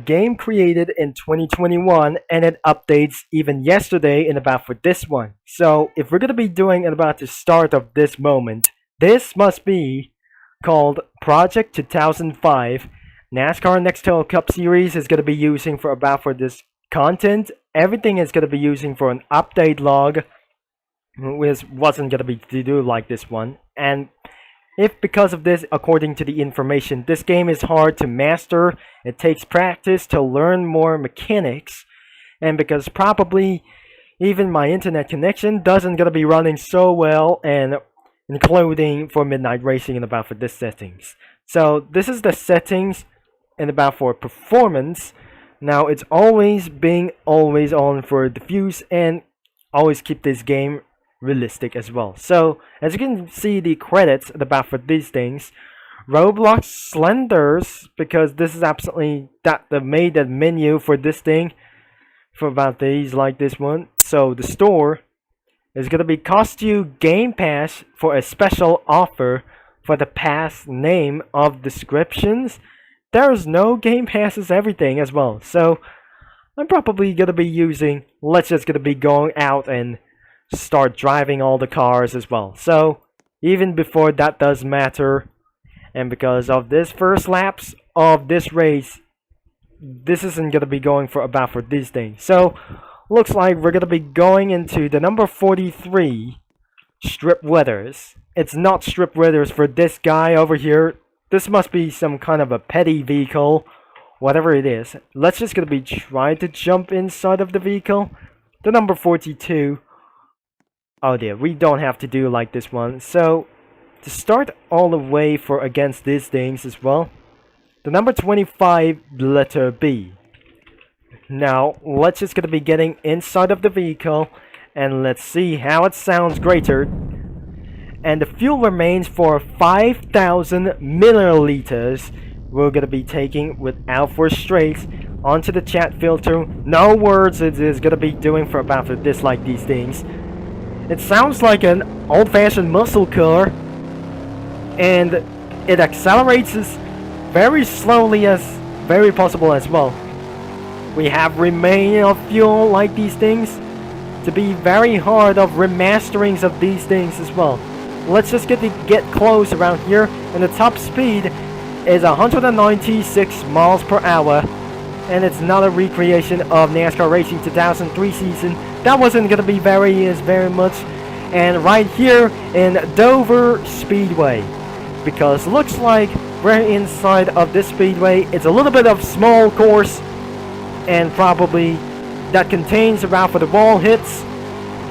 Game created in 2021 and it updates even yesterday in about for this one. So if we're gonna be doing it about the start of this moment, this must be called Project 2005. NASCAR Next Tail Cup Series is gonna be using for about for this content. Everything is gonna be using for an update log, which wasn't gonna be to do like this one. And if because of this, according to the information, this game is hard to master, it takes practice to learn more mechanics, and because probably even my internet connection doesn't gonna be running so well, and including for midnight racing and about for this settings. So this is the settings and about for performance. Now it's always being always on for diffuse and always keep this game realistic as well. So as you can see the credits about for these things, Roblox Slenders, because this is absolutely that they made that menu for this thing for about these like this one. So the store is gonna be cost you Game Pass for a special offer for the pass name of descriptions. There's no Game Passes everything as well. So I'm probably gonna be using, let's just gonna be going out and start driving all the cars as well. So even before that does matter, and because of this first laps of this race, this isn't gonna be going for about for these things. So looks like we're gonna be going into the number 43 strip weathers. It's not strip weathers for this guy over here. This must be some kind of a petty vehicle, whatever it is. Let's just gonna be trying to jump inside of the vehicle. The number 42. Oh dear, we don't have to do like this one. So to start all the way for against these things as well, the number 25 letter B. Now let's just gonna be getting inside of the vehicle and let's see how it sounds greater. And the fuel remains for 5,000 milliliters. We're gonna be taking without for straight onto the chat filter. No words it is gonna be doing for about for this like these things. It sounds like an old-fashioned muscle car, and it accelerates as very slowly as very possible as well. We have remain of fuel like these things to be very hard of remasterings of these things as well. Let's just get close around here, and the top speed is 196 miles per hour, and it's not a recreation of NASCAR Racing 2003 season. That wasn't gonna be very much. And right here in Dover Speedway, because looks like we're inside of this speedway. It's a little bit of small course, and probably that contains around for the wall hits,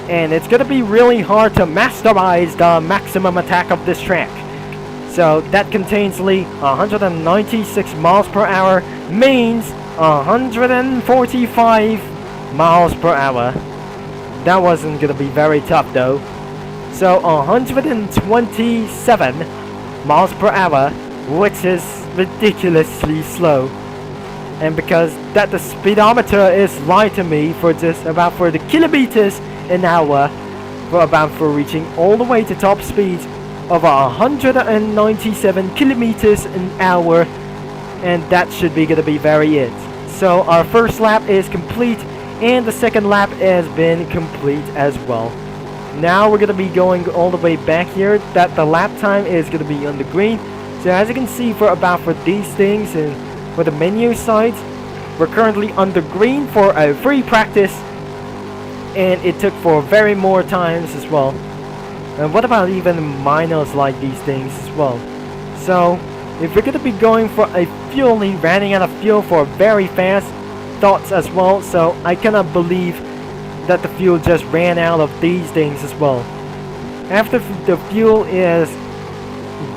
and it's gonna be really hard to masterize the maximum attack of this track. So that contains 196 miles per hour means 145 miles per hour. That wasn't gonna be very tough though. So 127 miles per hour, which is ridiculously slow. And because that the speedometer is lying to me for just about for the kilometers an hour, for about for reaching all the way to top speeds of 197 kilometers an hour, and that should be gonna be very it. So our first lap is complete, and the second lap has been complete as well. Now we're gonna be going all the way back here. That the lap time is gonna be on the green. So as you can see for about for these things and for the menu sides, we're currently on the green for a free practice, and it took for very more times as well. And what about even minors like these things as well? So if we're gonna be going for a fueling, running out of fuel for very fast thoughts as well, so I cannot believe that the fuel just ran out of these things as well. After the fuel is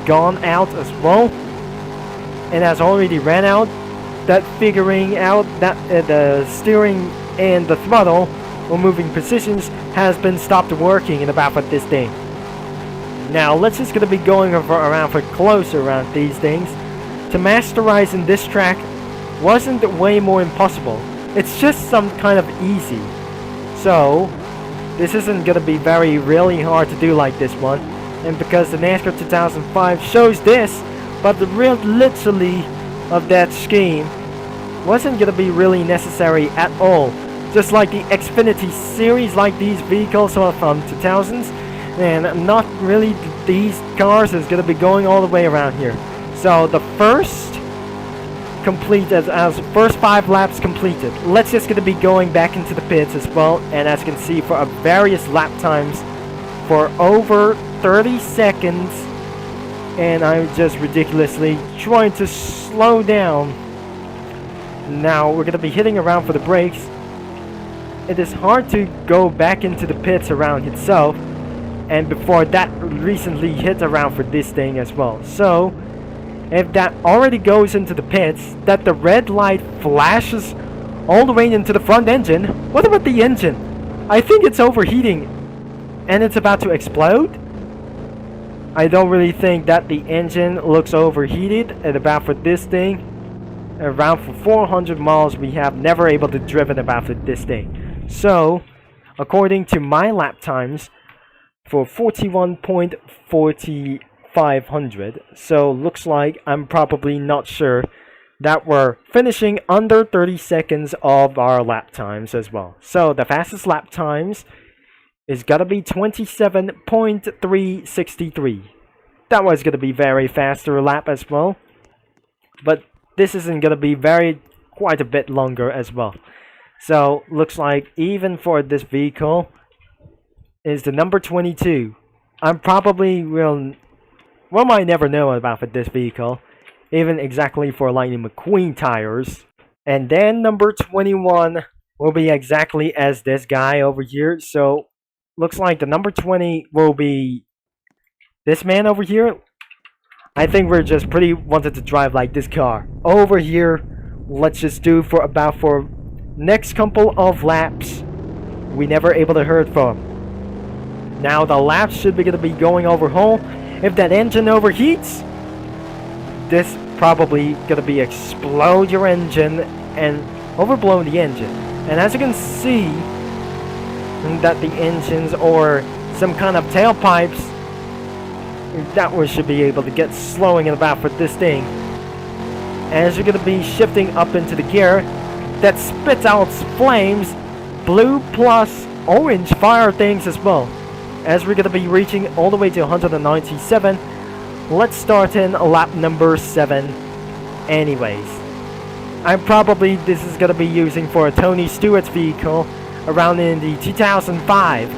gone out as well, and has already ran out, that figuring out that the steering and the throttle or moving positions has been stopped working in about for this thing. Now let's just gonna be going around for closer around these things. To masterize in this track wasn't way more impossible. It's just some kind of easy. So this isn't gonna be really hard to do like this one. And because the NASCAR 2005 shows this, but the real literally of that scheme wasn't gonna be really necessary at all. Just like the Xfinity series, like these vehicles are from 2000s, and not really these cars is gonna be going all the way around here. So the first first 5 laps completed. Let's just gonna be going back into the pits as well, and as you can see, for various lap times for over 30 seconds, and I'm just ridiculously trying to slow down. Now we're gonna be hitting around for the brakes. It is hard to go back into the pits around itself, and before that recently hit around for this thing as well. So if that already goes into the pits, that the red light flashes all the way into the front engine, what about the engine? I think it's overheating and it's about to explode. I don't really think that the engine looks overheated at about for this thing. Around for 400 miles we have never able to driven about for this thing. So according to my lap times for 41.4500, so looks like I'm probably not sure that we're finishing under 30 seconds of our lap times as well. So the fastest lap times is gotta be 27.363. That was gonna be very faster lap as well, but this isn't gonna be quite a bit longer as well. So looks like even for this vehicle is the number 22. I'm probably might never know about for this vehicle, even exactly for Lightning McQueen tires. And then number 21 will be exactly as this guy over here. So looks like the number 20 will be this man over here. I think we're just pretty wanted to drive like this car over here. Let's just do for next couple of laps. We never able to heard from. Now the laps should be gonna be going overhaul. If that engine overheats, this probably gonna be explode your engine and overblow the engine. And as you can see, that the engines or some kind of tailpipes, that one should be able to get slowing in about for this thing. As you're gonna be shifting up into the gear, that spits out flames, blue plus orange fire things as well. As we're gonna be reaching all the way to 197, let's start in lap number 7 anyways. This is gonna be using for a Tony Stewart's vehicle around in the 2005.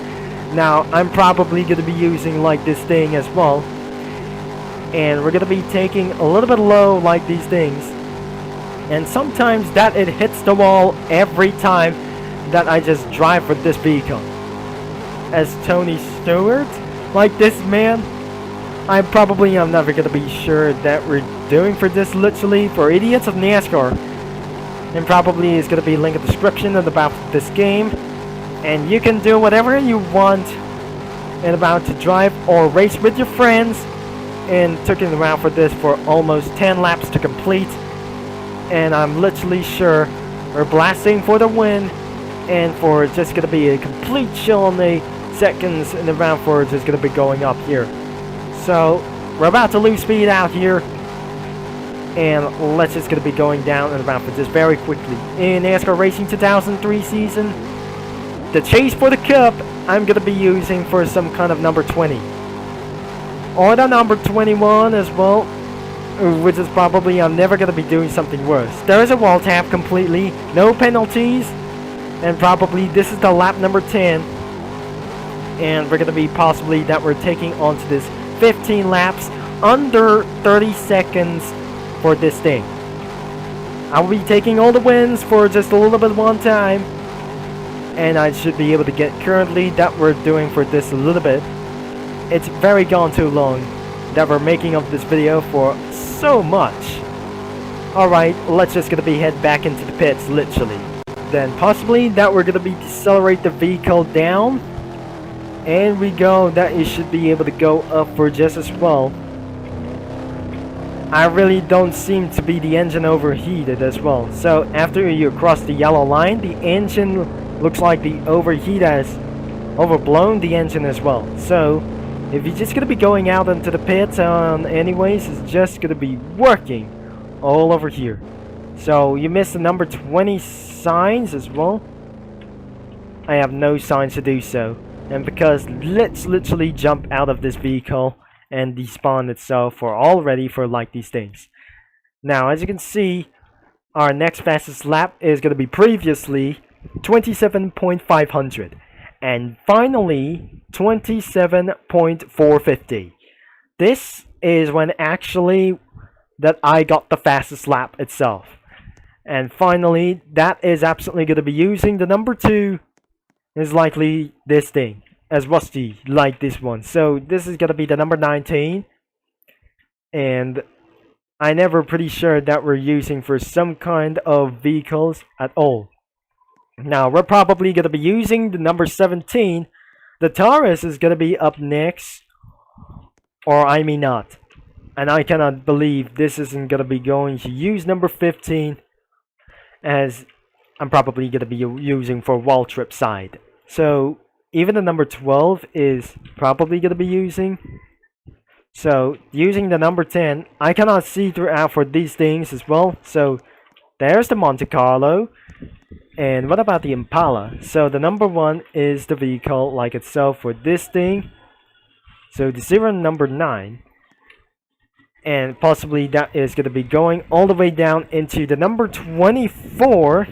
Now I'm probably gonna be using like this thing as well, and we're gonna be taking a little bit low like these things, and sometimes that it hits the wall every time that I just drive for this vehicle. As Tony Stewart, like this man, I'm never gonna be sure that we're doing for this literally for idiots of NASCAR, and probably is gonna be linked in the description about this game, and you can do whatever you want and about to drive or race with your friends, and took it around for this for almost 10 laps to complete, and I'm literally sure we're blasting for the win, and for just gonna be a complete chill on the seconds in the round for it's just gonna be going up here. So we're about to lose speed out here, and let's just gonna be going down and around for this very quickly. In NASCAR Racing 2003 season, the chase for the cup, I'm gonna be using for some kind of number 20 or the number 21 as well, which is probably I'm never gonna be doing something worse. There is a wall tap completely, no penalties, and probably this is the lap number 10. And we're gonna be possibly that we're taking onto this 15 laps under 30 seconds for this thing. I'll be taking all the wins for just a little bit one time, and I should be able to get currently that we're doing for this a little bit. It's very gone too long that we're making of this video for so much. Alright, let's just gonna be head back into the pits literally. Then possibly that we're gonna be decelerate the vehicle down. And we go, that it should be able to go up for just as well. I really don't seem to be the engine overheated as well. So after you cross the yellow line, the engine looks like the overheat has overblown the engine as well. So if you're just gonna be going out into the pits anyways, it's just gonna be working all over here. So you missed the number 20 signs as well. I have no signs to do so. And because let's literally jump out of this vehicle and despawn itself for already for like these things. Now, as you can see, our next fastest lap is going to be previously 27.500 and finally 27.450. This is when actually that I got the fastest lap itself. And finally, that is absolutely going to be using the number 2 is likely this thing as rusty like this one. So this is going to be the number 19, and I never pretty sure that we're using for some kind of vehicles at all. Now we're probably going to be using the number 17. The Taurus is going to be up next, or I mean not. And I cannot believe this isn't going to be going to use number 15, as I'm probably going to be using for wall trip side. So even the number 12 is probably going to be using. So using the number 10, I cannot see throughout for these things as well. So there's the Monte Carlo. And what about the Impala? So the number 1 is the vehicle like itself for this thing. So the 0 number 9. And possibly that is going to be going all the way down into the number 24.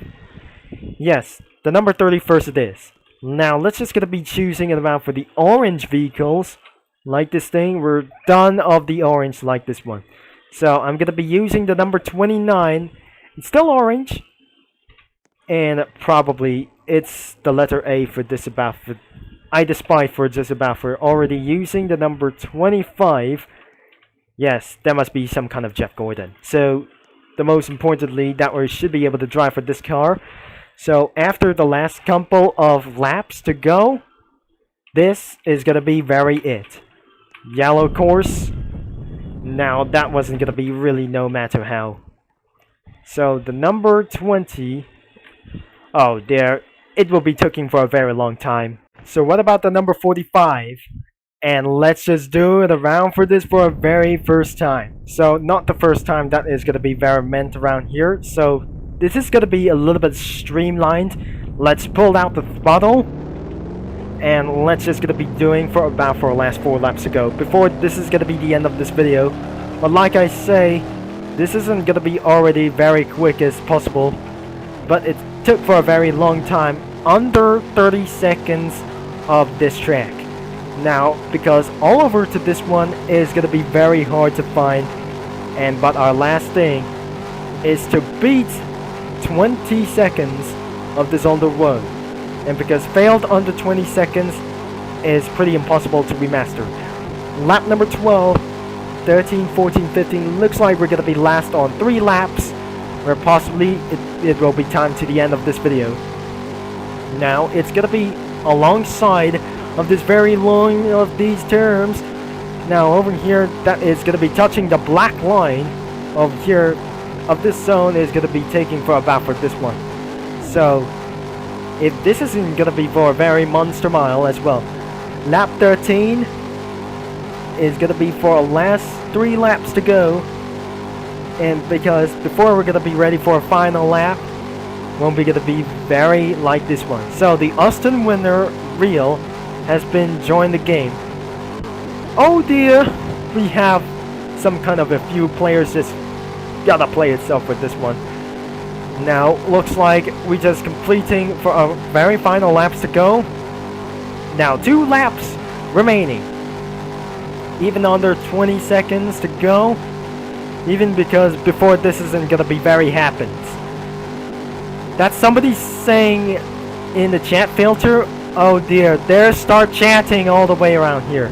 Yes, the number 31st it is. Now let's just going to be choosing it around for the orange vehicles. Like this thing, we're done of the orange like this one. So I'm going to be using the number 29. It's still orange. And probably it's the letter A for this about. I despise for just about for already using the number 25. Yes, that must be some kind of Jeff Gordon. So the most importantly that we should be able to drive for this car. So after the last couple of laps to go, this is going to be very it. Yellow course. Now that wasn't going to be really no matter how. So the number 20. Oh, there. It will be taking for a very long time. So what about the number 45? And let's just do it around for this for a very first time. So not the first time that is going to be very meant around here. So this is going to be a little bit streamlined. Let's pull out the throttle. And let's just going to be doing for about for the last 4 laps to go. Before this is going to be the end of this video. But like I say, this isn't going to be already very quick as possible. But it took for a very long time. Under 30 seconds of this track. Now, because all over to this one is going to be very hard to find. But our last thing is to beat 20 seconds of this on the road. And because failed under 20 seconds is pretty impossible to remaster. Lap number 12, 13, 14, 15. Looks like we're going to be last on 3 laps. Where possibly it will be time to the end of this video. Now, it's going to be alongside of this very long of these terms. Now over here that is going to be touching the black line of here of this zone is going to be taking for about for this one. So if this isn't going to be for a very monster mile as well. Lap 13 is going to be for a last 3 laps to go. And because before we're going to be ready for a final lap, won't be going to be very like this one. So the Austin winner reel has been joined the game. Oh dear, we have some kind of a few players just gotta play itself with this one. Now looks like we just completing for a very final laps to go. Now 2 laps remaining. Even under 20 seconds to go. Even because before this isn't gonna be very happens. That's somebody saying in the chat filter. Oh dear, they start chatting all the way around here.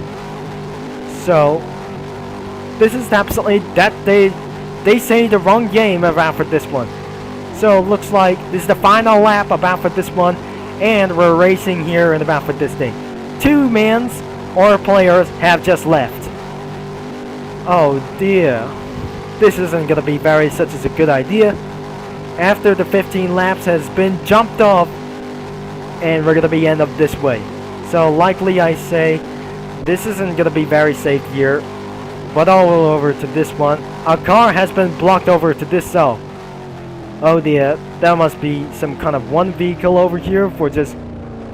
So this is absolutely that they say the wrong game around for this one. So looks like this is the final lap about for this one, and we're racing here and about for this thing. 2 mans or players have just left. Oh dear, this isn't gonna be very such as a good idea. After the 15 laps has been jumped off. And we're going to be end up this way. So likely I say this isn't going to be very safe here. But all over to this one. Our car has been blocked over to this cell. Oh dear, there must be some kind of one vehicle over here for just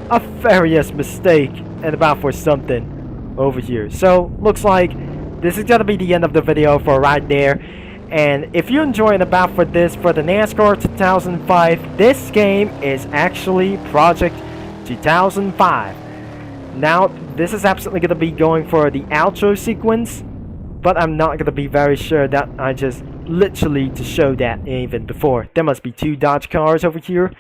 a various mistake and about for something over here. So looks like this is gonna be the end of the video for right there. And if you're enjoying about for this for the NASCAR 2005, this game is actually Project 2005. Now this is absolutely gonna be going for the outro sequence, but I'm not gonna be very sure that I just literally to show that even before. There must be two Dodge cars over here,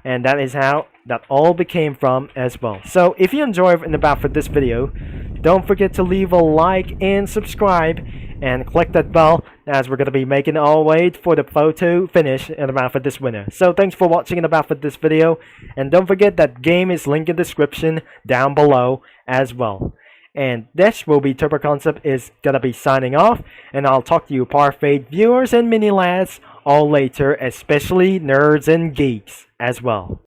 and that is how that all became from as well. So if you enjoyed and about for this video, don't forget to leave a like and subscribe and click that bell, as we're going to be making our way for the photo finish and about for this winner. So thanks for watching and about for this video, and don't forget that game is linked in the description down below as well. And this will be Turbo Concept is gonna be signing off, and I'll talk to you Parfait viewers and mini lads all later, especially nerds and geeks as well.